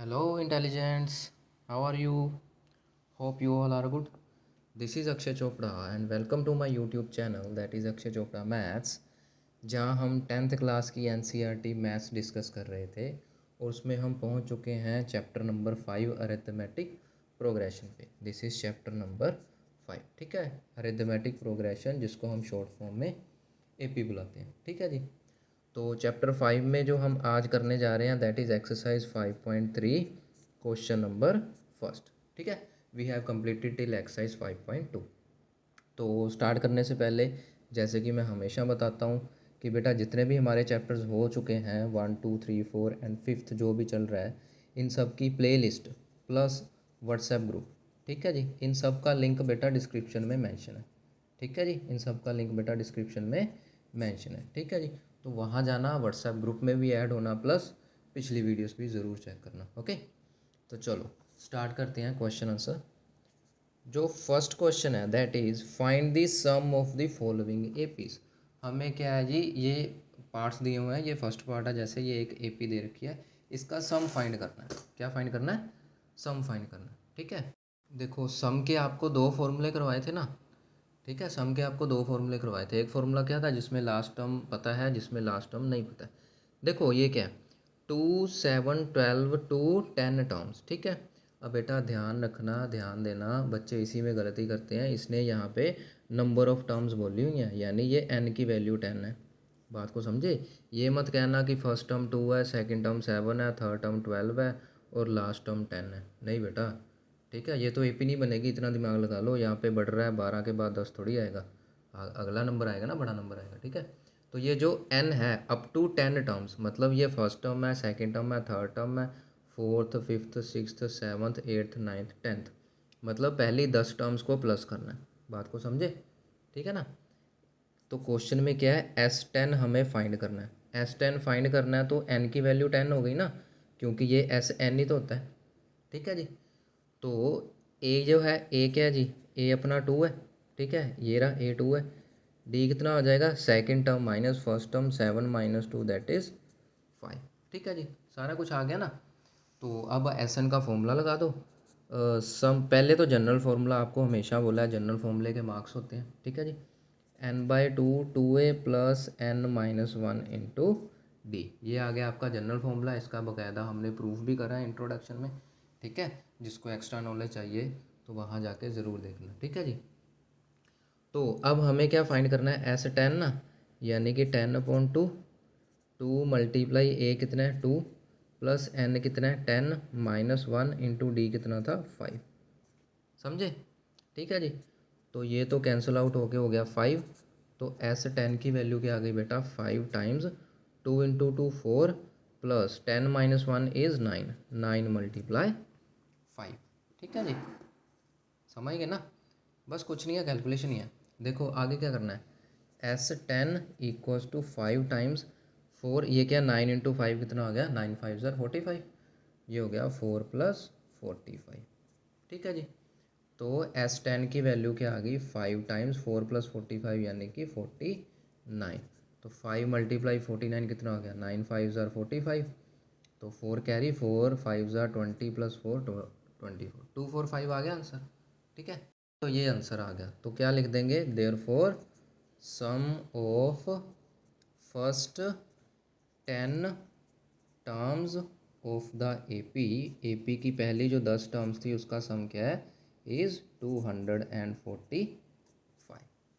Hello, intelligence. How are you? Hope you all are good. This is Akshay Chopra and welcome to my YouTube channel that is Akshay Chopra Maths जहाँ हम 10th class की NCERT maths discuss कर रहे थे और उसमें हम पहुँच चुके हैं चैप्टर नंबर 5 अरिथमेटिक प्रोग्रेशन पे। This is chapter number 5। ठीक है, अरिथमेटिक प्रोग्रेशन जिसको हम शॉर्ट फॉर्म में AP बुलाते हैं। ठीक है जी। तो चैप्टर 5 में जो हम आज करने जा रहे हैं that is exercise 5.3 question number first. ठीक है, we have completed till exercise 5.2। तो स्टार्ट करने से पहले जैसे कि मैं हमेशा बताता हूँ कि बेटा जितने भी हमारे चैप्टर्स हो चुके हैं 1 2 3 4 एंड 5th जो भी चल रहा है इन सब की play list plus WhatsApp group, ठीक है जी, इन सब का लिंक बेटा डिस्क्रिप्शन में मेंशन है। ठीक है जी, इन सब का लिंक बेटा डिस्क्रिप्शन में मेंशन है। ठीक है जी, तो वहाँ जाना, व्हाट्सएप ग्रुप में भी ऐड होना, प्लस पिछली वीडियोस भी ज़रूर चेक करना। ओके, तो चलो स्टार्ट करते हैं क्वेश्चन आंसर। जो फर्स्ट क्वेश्चन है that is find the sum of the following APs. हमें क्या है जी, ये पार्ट्स दिए हुए हैं, ये फर्स्ट पार्ट है, जैसे ये एक एपी दे रखी है, इसका सम फाइंड करना है। क्या फाइंड करना है? सम फाइंड करना है। ठीक है, देखो सम के आपको दो फॉर्मूले करवाए थे ना। ठीक है, सम के आपको दो फॉर्मूले करवाए थे। एक फॉर्मूला क्या था जिसमें लास्ट टर्म पता है, जिसमें लास्ट टर्म नहीं पता है। देखो ये क्या है, 2 7 12 टू 10 टर्म्स। ठीक है, अब बेटा ध्यान रखना, ध्यान देना, बच्चे इसी में गलती करते हैं। इसने यहाँ पे नंबर ऑफ टर्म्स बोली हुई हैं, यानी ये n की वैल्यू 10 है। बात को समझे, ये मत कहना कि फर्स्ट टर्म 2 है, सेकंड टर्म 7 है, थर्ड टर्म 12 है और लास्ट टर्म 10 है। नहीं बेटा, ठीक है, ये तो एपी नहीं बनेगी, इतना दिमाग लगा लो। यहाँ पे बढ़ रहा है 12 के बाद 10 थोड़ी आएगा, अगला नंबर आएगा ना, बड़ा नंबर आएगा। ठीक है, तो ये जो n है अप टू 10 टर्म्स, मतलब ये फर्स्ट टर्म है, सेकंड टर्म है, थर्ड टर्म है, fourth fifth sixth seventh eighth ninth tenth, मतलब पहली 10 टर्म्स को प्लस करना है। बात को समझे, ठीक है ना। तो क्वेश्चन में क्या है, S10 हमें फाइंड करना है। S10 फाइंड करना है तो n की वैल्यू 10 हो गई ना, क्योंकि ये SN ही तो होता है। ठीक है जी, तो ए जो है, ए क्या है जी, ए अपना 2 है। ठीक है, ये रहा A2 है। डी कितना हो जाएगा, second term minus first term, 7 minus 2 that is 5। ठीक है जी, सारा कुछ आ गया ना। तो अब SN का फॉर्मूला लगा दो। सम पहले तो जनरल फार्मूला आपको हमेशा बोला है, जनरल फार्मूले के मार्क्स होते हैं। ठीक है जी, n/2 2a plus n minus 1 into D, ये आ गया आपका जनरल फार्मूला। इसका बकायदा हमने प्रूफ भी करा है इंट्रोडक्शन में। ठीक है, जिसको एक्स्ट्रा नॉलेज चाहिए तो वहाँ जाके ज़रूर देखना। ठीक है जी, तो अब हमें क्या फाइंड करना है, S10 ना, यानी कि 10/2, 2 मल्टीप्लाई ए कितना है 2 प्लस n कितना है 10 माइनस 1 इंटू डी कितना था 5। समझे, ठीक है जी। तो ये तो कैंसिल आउट होके हो गया 5। तो S10 की वैल्यू क्या आ गई बेटा, 5 times 2 into 2 4 plus 10 minus 1 is 9, 9 multiply 5। ठीक है जी, समझ गए ना। बस कुछ नहीं है, कैलकुलेशन ही है। देखो आगे क्या करना है, S10 इक्वल्स टू 5 टाइम्स 4, ये क्या 9 इंटू 5 कितना आ गया, 9 5 ज़र 45, ये हो गया 4 प्लस 45। ठीक है जी, तो S10 की वैल्यू क्या आ गई, 5 टाइम्स 4 प्लस 45 यानी कि 49। तो 5 मल्टीप्लाई 49 कितना हो गया, 9 5 ज़र 45, तो 4 कैरी 4 5 ज़र 20 प्लस 4 24, 245 आ गया आंसर। ठीक है, तो ये आंसर आ गया। तो क्या लिख देंगे, therefore sum of first 10 terms of the AP की पहली जो 10 टर्म्स थी उसका सम क्या है, इज़ 245।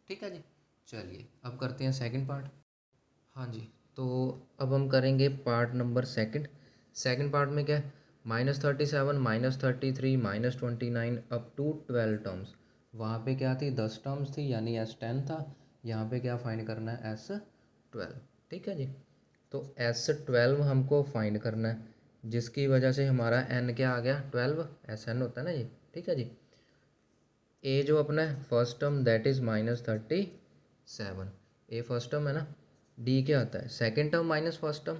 ठीक है जी, चलिए अब करते हैं सेकंड पार्ट। हाँ जी, तो अब हम करेंगे part number second. Second part में क्या है, -37 -33 -29 अप टू 12 टर्म्स। वहाँ पे क्या थी, 10 टर्म्स थी, यानी S10 था। यहाँ पे क्या फाइंड करना है, S12। ठीक है जी, तो S12 हमको फाइंड करना है, जिसकी वजह से हमारा n क्या आ गया, 12 SN होता है ना ये। ठीक है जी, ए जो अपना है first term that is -37, A first term है ना। डी क्या आता है, second term minus first term,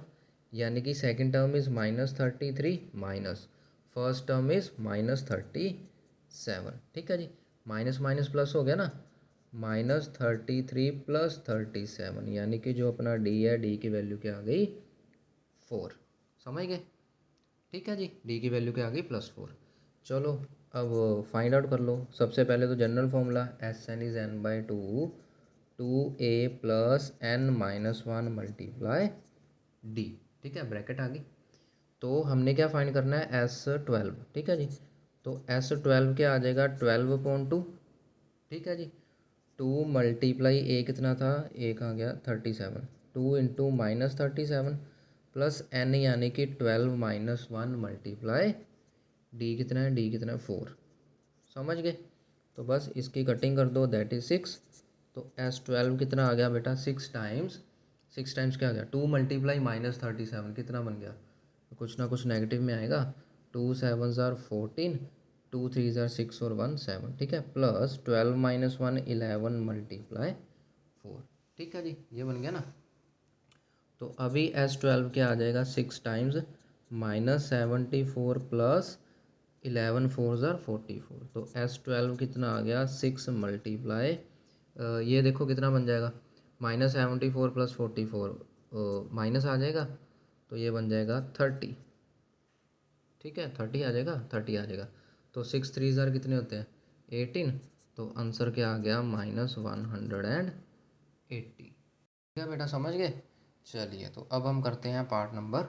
यानी कि second term is -33 minus first term is -37। ठीक है जी, माइनस माइनस प्लस हो गया ना, -33 प्लस 37, यानी कि जो अपना डी है, डी की वैल्यू क्या आ गई, 4। समझ गए, ठीक है जी, डी की वैल्यू क्या आ गई +4। चलो अब फाइंड आउट कर लो। सबसे पहले तो general formula S n is n by two, two a plus n minus one multiply d. ठीक है, ब्रैकेट आ गई। तो हमने क्या फाइंड करना है, S12। ठीक है जी, तो S12 क्या आ जाएगा, 12/2। ठीक है जी, 2 मल्टीप्लाई ए कितना था, ए का आ गया 37, 2 इंटू -37 प्लस एन यानी कि 12 माइनस वन मल्टीप्लाई डी कितना है, डी कितना है 4। समझ गए। तो बस इसकी कटिंग कर दो, दैट इज़ 6। तो S12 कितना आ गया बेटा, 6 टाइम्स, 6 टाइम्स क्या आ गया, 2 मल्टीप्लाई -37 कितना बन गया, तो कुछ ना कुछ नेगेटिव में आएगा। 2 7 ज़ार 14, 2 3 ज़ार 6 और 1 7। ठीक है, प्लस 12 माइनस वन 11 मल्टीप्लाई 4। ठीक है जी, ये बन गया ना। तो अभी S12 क्या आ जाएगा, 6 टाइम्स -74 प्लस 11 4 ज़ार 44। तो S12 कितना आ गया, 6 मल्टीप्लाई, ये देखो कितना बन जाएगा, -74 प्लस 44 माइनस आ जाएगा, तो ये बन जाएगा 30। ठीक है, 30 आ जाएगा, 30 आ जाएगा। तो 6 3 ज़ार कितने होते हैं, 18। तो आंसर क्या आ गया, -180। ठीक है बेटा, समझ गए। चलिए तो अब हम करते हैं part number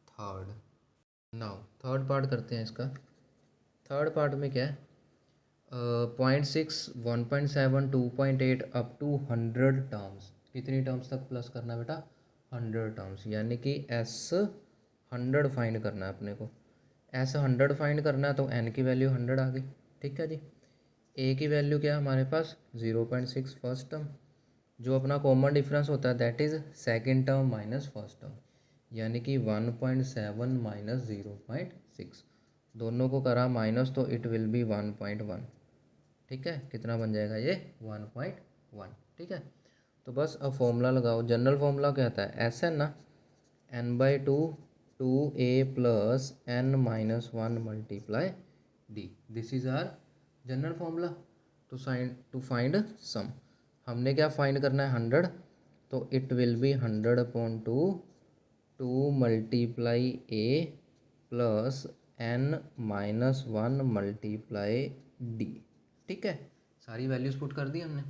third. Now third part करते हैं इसका। थर्ड पार्ट में क्या है, 0.6 1.7 2.8 अप टू 100 टर्म्स। कितनी टर्म्स तक प्लस करना है बेटा, 100 टर्म्स, यानी कि S100 फाइंड करना है अपने को। S100 फाइंड करना है तो n की वैल्यू 100 आ गई। ठीक है जी, a की वैल्यू क्या है हमारे पास, 0.6 फर्स्ट टर्म, जो अपना कॉमन डिफरेंस होता है that is second term minus first term, यानी कि 1.7 माइनस 0.6, दोनों को करा माइनस तो इट विल बी 1.1। ठीक है, कितना बन जाएगा ये, 1.1। ठीक है, तो बस अब फॉर्मूला लगाओ। जनरल फॉर्मूला क्या आता है, एस एन ना, n/2 2a plus n minus one multiply d, this is our general formula to find sum. हमने क्या फाइंड करना है, 100, तो it will be 100/2 2 multiply a plus n minus one multiply d. ठीक है, सारी वैल्यूज़ पुट कर दी हमने।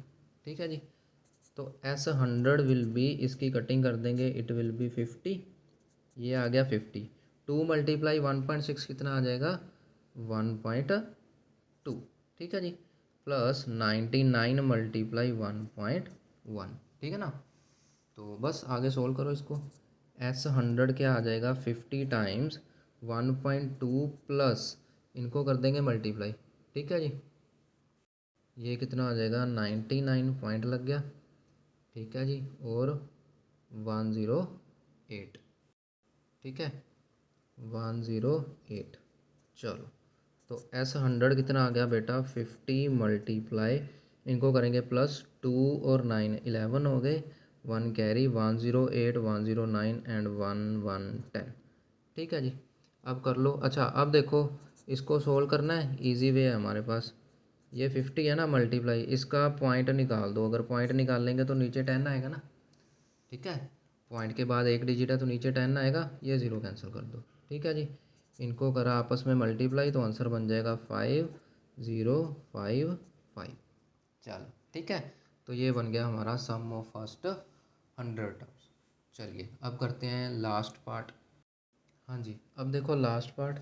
ठीक है जी, तो S100 विल बी, इसकी कटिंग कर देंगे, इट विल बी 50, ये आ गया 50। 2 मल्टीप्लाई 1.6 कितना आ जाएगा, 1.2। ठीक है जी, प्लस 99 मल्टीप्लाई 1.1। ठीक है ना, तो बस आगे सोल्व करो इसको। S100 क्या आ जाएगा, 50 टाइम्स 1.2 प्लस, इनको कर देंगे मल्टीप्लाई। ठीक है जी, ये कितना आ जाएगा, 99 पॉइंट लग गया। ठीक है जी, और 108। ठीक है, 108। चलो, तो S100 कितना आ गया बेटा, 50 मल्टीप्लाई, इनको करेंगे प्लस 2 और 9 11 हो गए, 1 कैरी, 108 109 एंड 1110। ठीक है जी, अब कर लो। अच्छा अब देखो, इसको सोल्व करना है, इजी वे है हमारे पास। ये 50 है ना मल्टीप्लाई, इसका पॉइंट निकाल दो। अगर पॉइंट निकाल लेंगे तो नीचे 10 आएगा ना। ठीक है, पॉइंट के बाद एक डिजिट है तो नीचे 10 आएगा, ये ज़ीरो कैंसिल कर दो। ठीक है जी, इनको करा आपस में मल्टीप्लाई तो आंसर बन जाएगा 5055। चलो ठीक है, तो ये बन गया हमारा सम ऑफ फर्स्ट 100 टर्म्स। चलिए अब करते हैं लास्ट पार्ट। हाँ जी, अब देखो लास्ट पार्ट।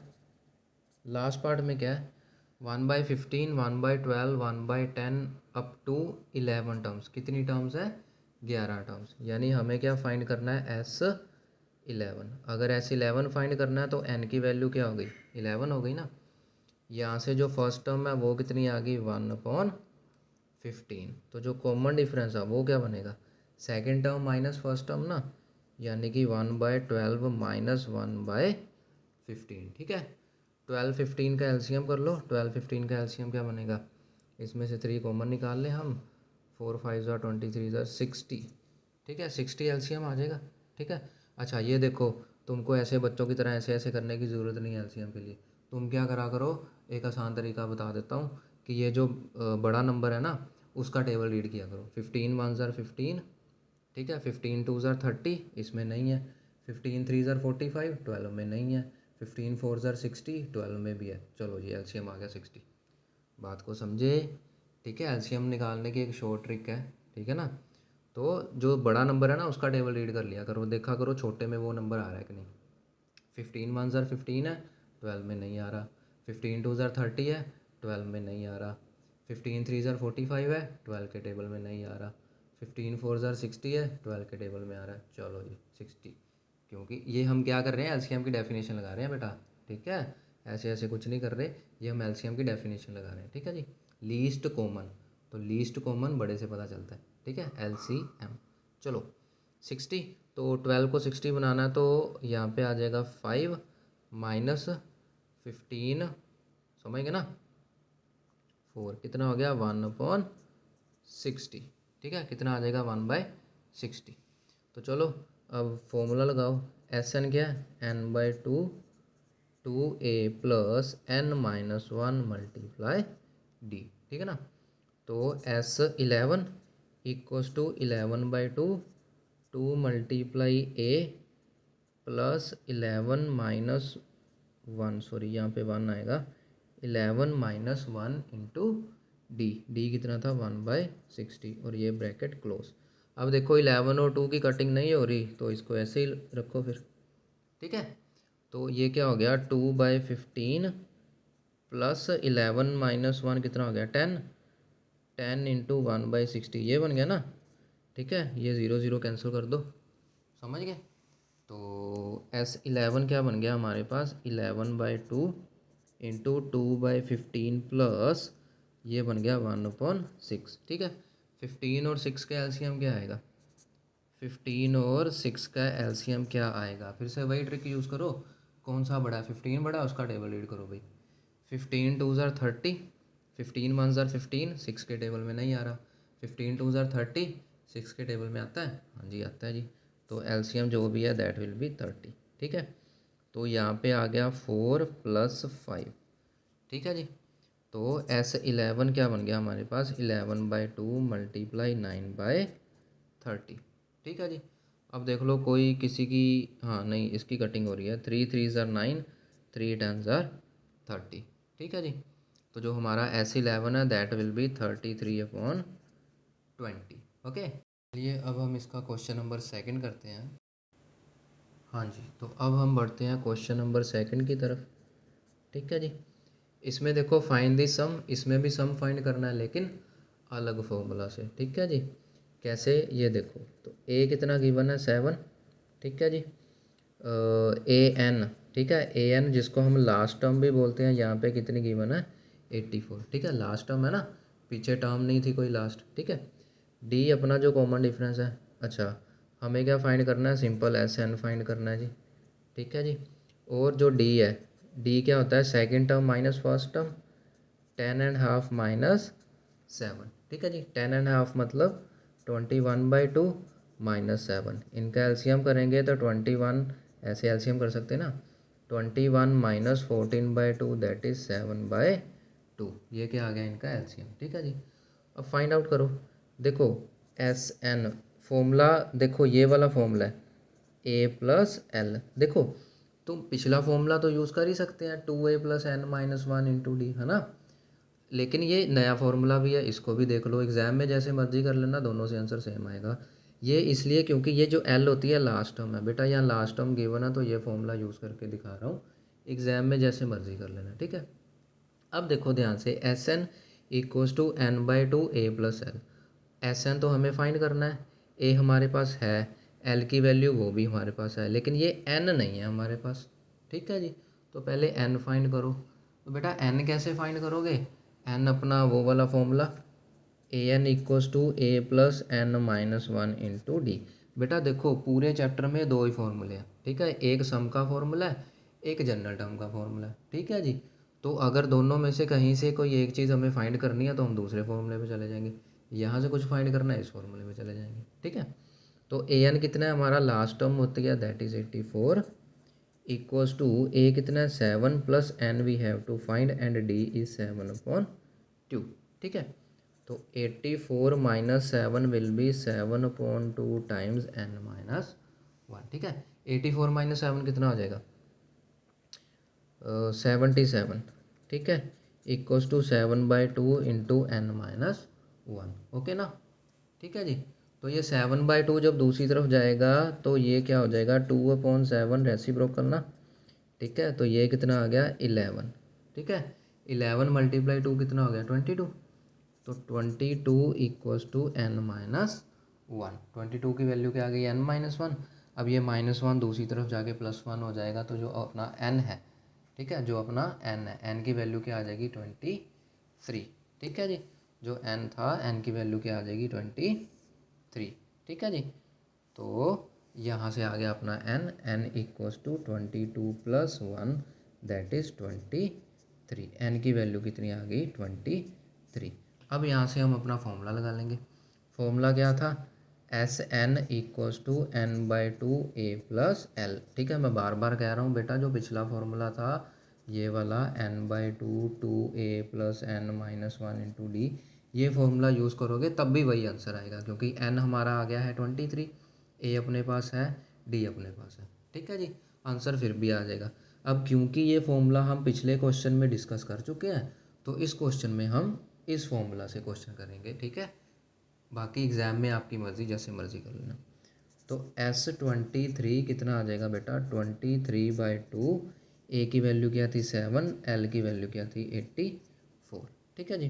लास्ट पार्ट में क्या है, 1/15 1/12 1/10 अप टू 11 टर्म्स। कितनी टर्म्स है, 11 टर्म्स, यानी हमें क्या फाइंड करना है, S11। अगर S11 फाइंड करना है तो n की वैल्यू क्या हो गई, 11 हो गई ना। यहाँ से जो फर्स्ट टर्म है वो कितनी आ गई, 1/15। तो जो कॉमन डिफरेंस है वो क्या बनेगा, second term minus first term ना, यानी कि 1/12 माइनस 1/15। ठीक है, 12 15 का एलसीएम कर लो। 12 15 का एलसीएम क्या बनेगा, इसमें से 3 कॉमन निकाल लें हम, 4 5 ज़ार 23 ज़ार 60। ठीक है, 60 एलसीएम आ जाएगा। ठीक है, अच्छा ये देखो, तुमको ऐसे बच्चों की तरह ऐसे ऐसे करने की ज़रूरत नहीं है एलसीएम के लिए। तुम क्या करा करो, एक आसान तरीका बता देता हूँ, कि ये जो बड़ा नंबर है ना, उसका टेबल रीड किया करो। 15 1 ज़ार 15। ठीक है, 15 2 ज़ार 30, इसमें नहीं है। 15 3 ज़ार 45, 12 में नहीं है। 15 4 ज़र 60, 12 में भी है। चलो जी एलसीएम आ गया 60। बात को समझे, ठीक है। एलसीएम निकालने की एक शॉर्ट ट्रिक है, ठीक है ना। तो जो बड़ा नंबर है ना उसका टेबल रीड कर लिया करो, देखा करो छोटे में वो नंबर आ रहा है कि नहीं। 15 1 ज़र 15 है, 12 में नहीं आ रहा। 15 2 ज़र 30 है, 12 में नहीं आ रहा। 15 3 ज़र 45 है, 12 के टेबल में नहीं आ रहा। 15 4 ज़र 60 है, 12 के टेबल में आ रहा है। चलो जी 60, क्योंकि ये हम क्या कर रहे हैं, एलसीएम की डेफिनेशन लगा रहे हैं बेटा, ठीक है। ऐसे ऐसे कुछ नहीं कर रहे, ये हम एलसीएम की डेफिनेशन लगा रहे हैं, ठीक है जी। लीस्ट कॉमन, तो लीस्ट कॉमन बड़े से पता चलता है, ठीक है, एलसीएम। चलो 60, तो 12 को 60 बनाना है, तो यहाँ पे आ जाएगा 5 माइनस 15, समझ गए ना, 4, कितना हो गया 1/60, ठीक है। कितना आ जाएगा 1/60। तो चलो अब फॉर्मूला लगाओ, एस एन क्या है, n/2 2a plus n-1 multiply d, ठीक है ना। तो S11 equals to 11/2 2 multiply a plus 11-1, sorry यहाँ पे 1 आएगा, 11-1 इंटू डी, डी कितना था 1/60, और ये ब्रैकेट क्लोज। अब देखो 11 और 2 की कटिंग नहीं हो रही, तो इसको ऐसे ही रखो फिर, ठीक है। तो ये क्या हो गया 2/15 प्लस 11-1 कितना हो गया 10, 10 इंटू 1/60, ये बन गया ना, ठीक है। ये 0 0 कैंसिल कर दो, समझ गए। तो S11 क्या बन गया हमारे पास 11/2 इंटू 2/15 प्लस ये बन गया 1/6, ठीक है। 15 और 6 का एलसीएम क्या आएगा, 15 और 6 का एलसीएम क्या आएगा, फिर से वही ट्रिक यूज़ करो। कौन सा बड़ा है, 15 बड़ा है, उसका टेबल रीड करो भाई। 15 2 ज़र 30, 15 1 ज़र 15, 6 के टेबल में नहीं आ रहा। 15 2 ज़र 30, 6 के टेबल में आता है, हाँ जी आता है जी। तो एलसीएम जो भी है दैट विल बी 30, ठीक है। तो यहाँ पे आ गया 4 + 5, ठीक है जी। तो S11 क्या बन गया हमारे पास 11/2 मल्टीप्लाई 9/30, ठीक है जी। अब देख लो कोई किसी की, हाँ नहीं इसकी कटिंग हो रही है, 3 3 ज़र 9, 3 10 ज़र 30, ठीक है जी। तो जो हमारा S11 है दैट विल बी 33/20, ओके। चलिए अब हम इसका क्वेश्चन नंबर सेकंड करते हैं। हाँ जी, तो अब हम बढ़ते हैं क्वेश्चन नंबर सेकंड की तरफ, ठीक है जी। इसमें देखो फाइंड दी सम, इसमें भी सम फाइंड करना है लेकिन अलग फॉर्मूला से, ठीक है जी। कैसे, ये देखो, तो ए कितना गिवन है 7, ठीक है जी। ए एन, ठीक है, ए एन जिसको हम लास्ट टर्म भी बोलते हैं, यहाँ पे कितनी गिवन है 84, ठीक है। लास्ट टर्म है ना, पीछे टर्म नहीं थी कोई लास्ट, ठीक है। डी अपना जो कॉमन डिफरेंस है, अच्छा हमें क्या फाइंड करना है, सिंपल एस एन फाइंड करना है जी, ठीक है जी। और जो डी है, डी क्या होता है second term minus first term, 10.5 minus 7, ठीक है जी। 10.5 मतलब 21/2 माइनस 7, इनका एलसीएम करेंगे तो 21, ऐसे एलसीएम कर सकते हैं ना, 21 माइनस 14/2 दैट इज़ 7/2, ये क्या आ गया इनका एलसीएम, ठीक है जी। अब फाइंड आउट करो, देखो एस एन फॉर्मूला, देखो ये वाला फॉर्मूला है ए प्लस एल, देखो तुम पिछला फॉर्मूला तो यूज़ कर ही सकते हैं 2a + n-1 इंटू डी, है ना। लेकिन ये नया फार्मूला भी है, इसको भी देख लो, एग्जाम में जैसे मर्जी कर लेना, दोनों से आंसर सेम आएगा। ये इसलिए क्योंकि ये जो एल होती है लास्ट टर्म है बेटा, यहाँ लास्ट टर्म गिवन है तो ये फॉर्मूला यूज़ करके दिखा रहा हूँ, एग्जाम में जैसे मर्जी कर लेना, ठीक है। अब देखो ध्यान से, S n equals to n/2 a + l, S n तो हमें फाइंड करना है, ए हमारे पास है, एल की वैल्यू वो भी हमारे पास है, लेकिन ये एन नहीं है हमारे पास, ठीक है जी। तो पहले एन फाइंड करो, तो बेटा एन कैसे फाइंड करोगे, एन अपना वो वाला formula, a n equals to a plus n-1 into d. बेटा देखो पूरे चैप्टर में दो ही फॉर्मूले हैं, ठीक है, एक सम का फॉर्मूला है, एक जनरल टर्म का फॉर्मूला है, ठीक है जी। तो अगर दोनों में से कहीं से कोई एक चीज़ हमें फाइंड करनी है तो हम दूसरे फॉर्मूले पे चले जाएंगे, यहाँ से कुछ फाइंड करना है इस फॉर्मूले पे चले जाएंगे, ठीक है। तो ए एन कितना है हमारा लास्ट टर्म होती है that is 84 equals to a कितना है 7 plus n we have to find and d is 7/2, ठीक है। तो 84 minus 7 will be 7/2 times n-1, ठीक है। 84 माइनस 7 कितना हो जाएगा 77, ठीक है, equals to 7/2 into n minus 1। Okay ना, ठीक है जी। तो ये 7/2 जब दूसरी तरफ जाएगा तो ये क्या हो जाएगा, 2/7 रेसिप्रोकल ना, ठीक है। तो ये कितना आ गया 11, ठीक है। 11 मल्टीप्लाई 2 कितना हो गया 22। तो 22 इक्वल्स टू n माइनस 1। 22 की वैल्यू क्या आ गई n माइनस 1। अब ये -1 दूसरी तरफ जाके +1 हो जाएगा, तो जो अपना n है, ठीक है, जो अपना n है, n की वैल्यू क्या आ जाएगी 23, ठीक है जी। जो n था, n की वैल्यू क्या आ जाएगी 23, ठीक है जी। तो यहाँ से आ गया अपना n equals to 22 + 1 that is 23। n की वैल्यू कितनी आ गई 23। अब यहाँ से हम अपना फॉर्मूला लगा लेंगे। फॉर्मूला क्या था, Sn equals to n/2 a + l, ठीक है। मैं बार बार कह रहा हूँ बेटा, जो पिछला फॉर्मूला था ये वाला n/2 2a + n - 1 into d, ये फॉर्मूला यूज़ करोगे तब भी वही आंसर आएगा, क्योंकि n हमारा आ गया है 23, a अपने पास है, d अपने पास है, ठीक है जी। आंसर फिर भी आ जाएगा। अब क्योंकि ये फॉर्मूला हम पिछले क्वेश्चन में डिस्कस कर चुके हैं, तो इस क्वेश्चन में हम इस फॉर्मूला से क्वेश्चन करेंगे, ठीक है। बाकी एग्ज़ाम में आपकी मर्ज़ी, जैसे मर्ज़ी कर लेना। तो S23 कितना आ जाएगा बेटा 23/2, ए की वैल्यू क्या थी 7, एल की वैल्यू क्या थी 84, ठीक है जी।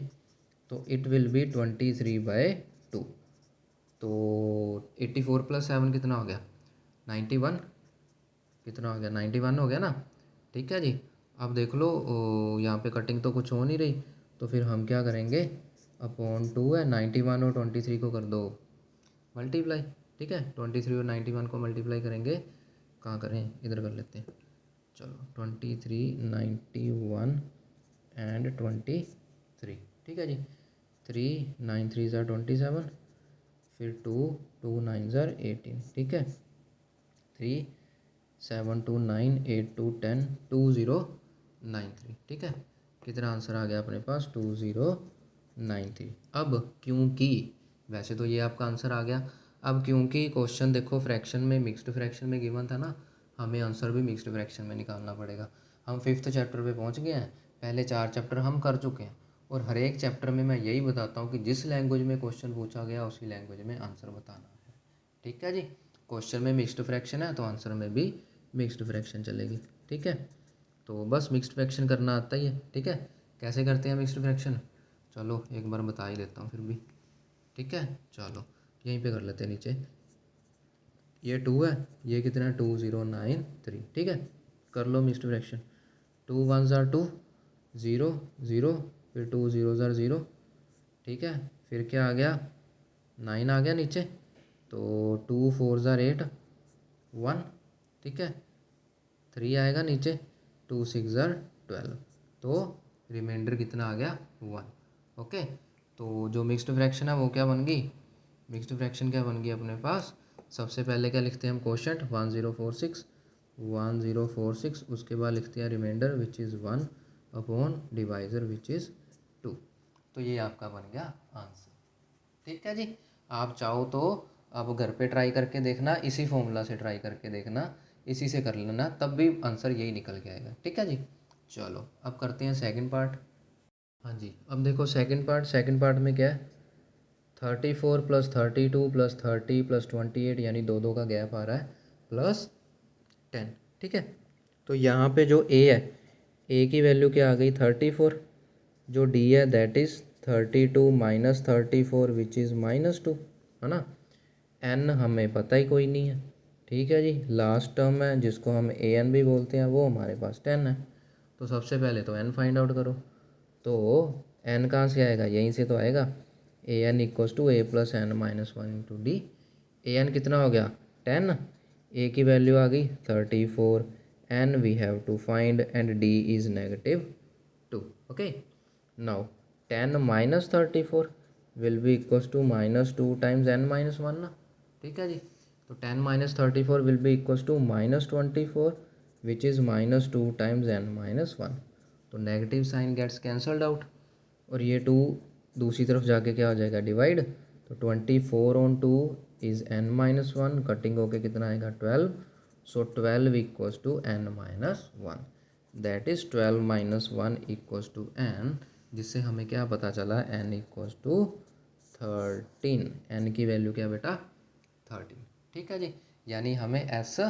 तो इट विल बी 23/2। तो 84 + 7 कितना हो गया 91, कितना हो गया 91 हो गया ना, ठीक है जी। अब देख लो यहाँ पे कटिंग तो कुछ हो नहीं रही, तो फिर हम क्या करेंगे, /2 है, 91 और 23 को कर दो मल्टीप्लाई, ठीक है। 23 और 91 को मल्टीप्लाई करेंगे, कहाँ करें, इधर कर लेते हैं, चलो 23 91 एंड 23, ठीक है जी। 3 9 3 ज़ा 27, फिर 2 2 9 ज़ा 18, ठीक है। 3 7 2 9 8 2 10 2093, ठीक है। कितना आंसर आ गया अपने पास 2093। अब क्योंकि वैसे तो ये आपका आंसर आ गया, अब क्योंकि क्वेश्चन देखो फ्रैक्शन में, मिक्स्ड फ्रैक्शन में गिवन था ना, हमें आंसर भी मिक्स्ड फ्रैक्शन में निकालना पड़ेगा। हम 5th चैप्टर पे पहुंच गए हैं, पहले 4 चैप्टर हम कर चुके हैं, और हर एक चैप्टर में मैं यही बताता हूँ कि जिस लैंग्वेज में क्वेश्चन पूछा गया उसी लैंग्वेज में आंसर बताना है, ठीक है जी। क्वेश्चन में मिक्स्ड फ्रैक्शन है तो आंसर में भी मिक्स्ड फ्रैक्शन चलेगी, ठीक है। तो बस मिक्स्ड फ्रैक्शन करना आता ही है, ठीक है। कैसे करते हैं मिक्स्ड फ्रैक्शन, चलो एक बार बता ही देता हूँ फिर भी, ठीक है। चलो यहीं पे कर लेते हैं नीचे, ये 2 है, ये कितना है 2093, ठीक है। कर लो मिक्स्ड फ्रैक्शन, 2 1 ज़ा 2 0 0, फिर 2 0 ज़ा 0, ठीक है। फिर क्या आ गया 9 आ गया नीचे, तो 2 4 ज़ा 8 1, ठीक है। 3 आएगा नीचे, 2 6 ज़ा 12, तो रिमाइंडर कितना आ गया 1, ओके। तो जो मिक्स्ड फ्रैक्शन है वो क्या बन गई, मिक्स्ड फ्रैक्शन क्या बन गई अपने पास, सबसे पहले क्या लिखते हैं हम क्वोशंट 1046, उसके बाद लिखते हैं remainder which is 1 upon divisor which is 2। तो ये आपका बन गया आंसर, ठीक है जी। आप चाहो तो आप घर पे ट्राई करके देखना, इसी फॉर्मूला से ट्राई करके देखना, इसी से कर लेना, तब भी आंसर यही निकल के आएगा, ठीक है जी। चलो अब करते हैं सेकंड पार्ट। हाँ जी, अब देखो सेकंड पार्ट में क्या है, 34 + 32 + 30 + 28, यानी दो दो का गैप आ रहा है, +10, ठीक है। तो यहाँ पे जो ए है, ए की वैल्यू क्या आ गई 34, जो डी है दैट इज़ 32 - 34 विच इज़ -2, है ना। एन हमें पता ही कोई नहीं है, ठीक है जी। लास्ट टर्म है जिसको हम ए एन भी बोलते हैं, वो हमारे पास 10 है। तो सबसे पहले तो एन फाइंड आउट करो, तो एन कहाँ से आएगा, यहीं से तो आएगा, A N equals to a + n - 1 into D. A N कितना हो गया 10, ए की वैल्यू आ गई 34, n we have to find and d is -2, okay. Now 10 - 34 will be equals to -2 times n - 1 ना, ठीक है जी। तो 10 - 34 will be equals to -24 which is -2 times n - 1। तो negative sign gets cancelled out, और ये 2 दूसरी तरफ जाके क्या हो जाएगा डिवाइड, तो 24 on 2 इज़ n - 1, कटिंग होके कितना आएगा 12, so 12 equals to n - 1। That is 12 minus 1 equals to n, जिससे हमें क्या पता चला, n इक्वल्स टू 13। n की वैल्यू क्या बेटा 13, ठीक है जी। यानी हमें s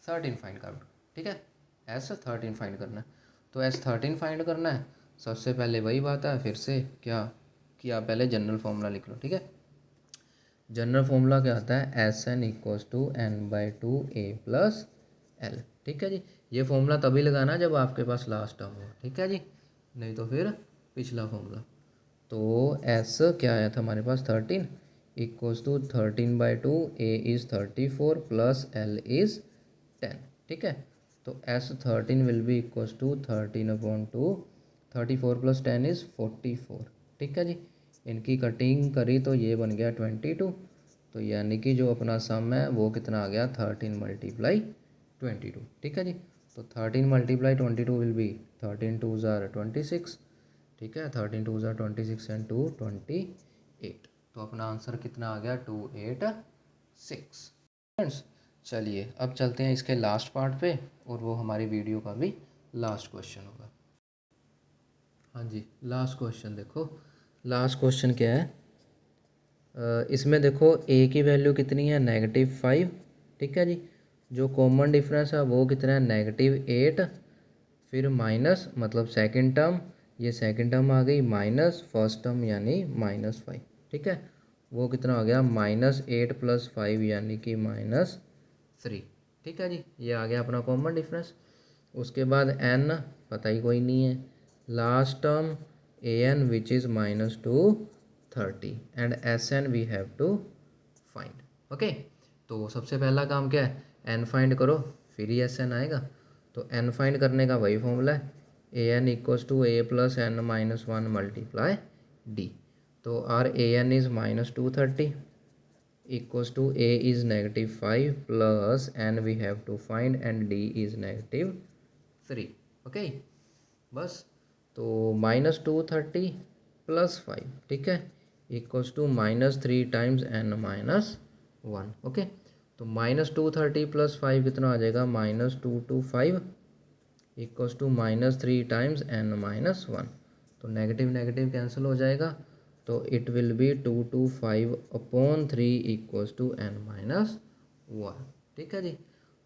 13 फाइंड करना, ठीक है, s 13 फाइंड करना है। तो s 13 फाइंड करना है, सबसे पहले वही बात है, फिर से क्या किया, पहले जनरल फॉर्मूला लिख लो, ठीक है। जनरल फॉर्मूला क्या आता है, S n equals to n/2 a plus l, ठीक है जी। ये फॉर्मूला तभी लगाना जब आपके पास लास्ट टर्म हो, ठीक है जी, नहीं तो फिर पिछला फॉर्मूला। तो एस क्या आया था हमारे पास 13 equals to 13/2, a is 34 plus l is 10, ठीक है। तो S 13 will be equals to 13/2, 34 plus 10 is 44, ठीक है जी। इनकी कटिंग करी तो ये बन गया 22, तो यानी कि जो अपना सम है वो कितना आ गया 13 मल्टीप्लाई 22, ठीक है जी। तो 13 मल्टीप्लाई 22 विल बी 13 2 ज़ार 26, ठीक है, 13 2 ज़ार 26 एंड 2 28। तो अपना आंसर कितना आ गया 286। फ्रेंड्स चलिए अब चलते हैं इसके लास्ट पार्ट पे, और वो हमारी वीडियो का भी लास्ट क्वेश्चन होगा। हाँ जी, लास्ट क्वेश्चन देखो, लास्ट क्वेश्चन क्या है, इसमें देखो ए की वैल्यू कितनी है -5, ठीक है जी। जो कॉमन डिफरेंस है वो कितना है -8, फिर माइनस मतलब सेकंड टर्म, ये सेकंड टर्म आ गई, माइनस फर्स्ट टर्म यानी -5, ठीक है। वो कितना हो गया -8 + 5 यानी कि -3, ठीक है जी। ये आ गया अपना कॉमन डिफरेंस। उसके बाद n पता ही कोई नहीं है, last term an which is -230 and sn we have to find, okay. तो सबसे पहला काम क्या है, n फाइंड करो, फिर ही sn आएगा। तो n फाइंड करने का वही फॉर्मूला है, an equals to a plus n minus 1 multiply d। तो our an is -230 equals to a is -5 plus n we have to find and d is -3, okay. बस, तो -230 + 5, ठीक है, equals to -3 times n minus 1, okay. तो -230 + 5 कितना आ जाएगा, -225 equals to -3 times n minus 1। तो नेगेटिव नेगेटिव कैंसिल हो जाएगा, तो it will be 225/3 equals to n minus 1, ठीक है जी।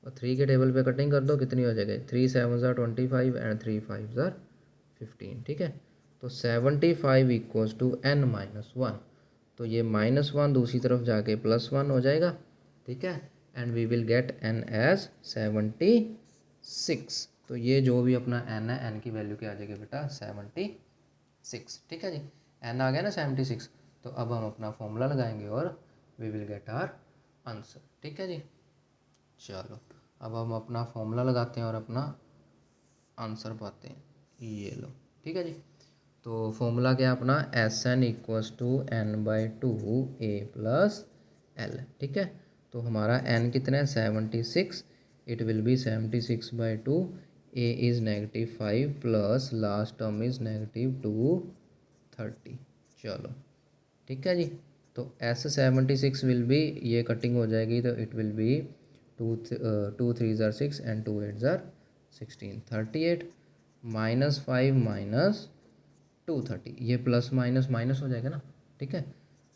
और 3 के टेबल पे कटिंग कर दो, कितनी हो जाएगी, 3 7 ज़ार 25 एंड 3 5 ज़ार 15, ठीक है। तो 75 इक्वल्स टू n माइनस 1, तो ये -1 दूसरी तरफ जाके +1 हो जाएगा, ठीक है, and we will get n as 76। तो ये जो भी अपना n है, n की वैल्यू क्या आ जाएगी बेटा 76, ठीक है जी। n आ गया ना 76, तो अब हम अपना फॉर्मूला लगाएंगे और we will get our answer, ठीक है जी। चलो अब हम अपना फॉर्मूला लगाते हैं और अपना आंसर पाते हैं, ये लो, ठीक है जी। तो फॉर्मूला क्या है अपना, Sn equals to n/2 a plus l, ठीक है। तो हमारा n कितना है 76, it will be 76/2, a is -5 plus last term is -230, चलो ठीक है जी। तो S76 विल बी, ये कटिंग हो जाएगी तो इट विल बी 2 3 ज़ार 6 एंड 2 8 ज़ार 16, 38 -5 माइनस 230, ये प्लस माइनस माइनस हो जाएगा ना, ठीक है।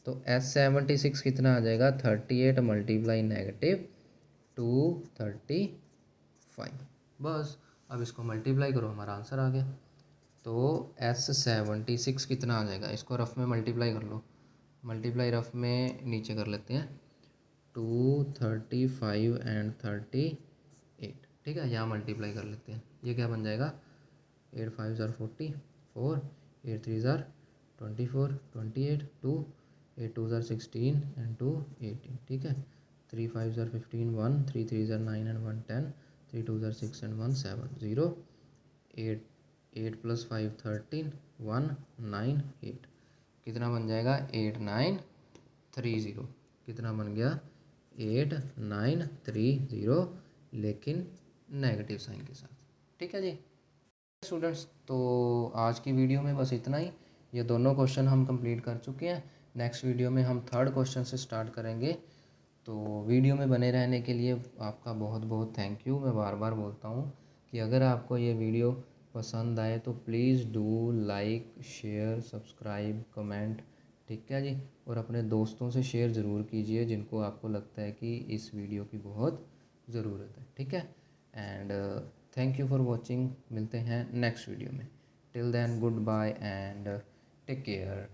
तो S76 कितना आ जाएगा 38 मल्टीप्लाई -235, बस अब इसको मल्टीप्लाई करो, हमारा आंसर आ गया। तो S76 कितना आ जाएगा, इसको रफ में मल्टीप्लाई कर लो, मल्टीप्लाई रफ में नीचे कर लेते हैं, 235 एंड 38, ठीक है, यहाँ मल्टीप्लाई कर लेते हैं, ये क्या बन जाएगा 8 5 ज़ार 44, 8 3 ज़ार 24, 28, 2 8 2 ज़ार 16 एंड 2 18, ठीक है, 3 5 ज़ार 15, 1 3 3 ज़ार 9 एंड 1 10, 3 2 ज़ार 6 एंड 1 7 0, 8 8 + 5 13, 1 9 8, कितना बन जाएगा 8930, कितना बन गया 8930, लेकिन नेगेटिव साइन के साथ, ठीक है जी स्टूडेंट्स। तो आज की वीडियो में बस इतना ही, ये दोनों क्वेश्चन हम कंप्लीट कर चुके हैं। नेक्स्ट वीडियो में हम थर्ड क्वेश्चन से स्टार्ट करेंगे। तो वीडियो में बने रहने के लिए आपका बहुत बहुत थैंक यू, मैं बार बार बोलता हूँ कि अगर आपको ये वीडियो पसंद आए तो please do like, share, subscribe, comment, ठीक है जी। और अपने दोस्तों से शेयर ज़रूर कीजिए जिनको आपको लगता है कि इस वीडियो की बहुत ज़रूरत है, ठीक है। And thank you for watching. मिलते हैं नेक्स्ट वीडियो में। Till then good bye and take care.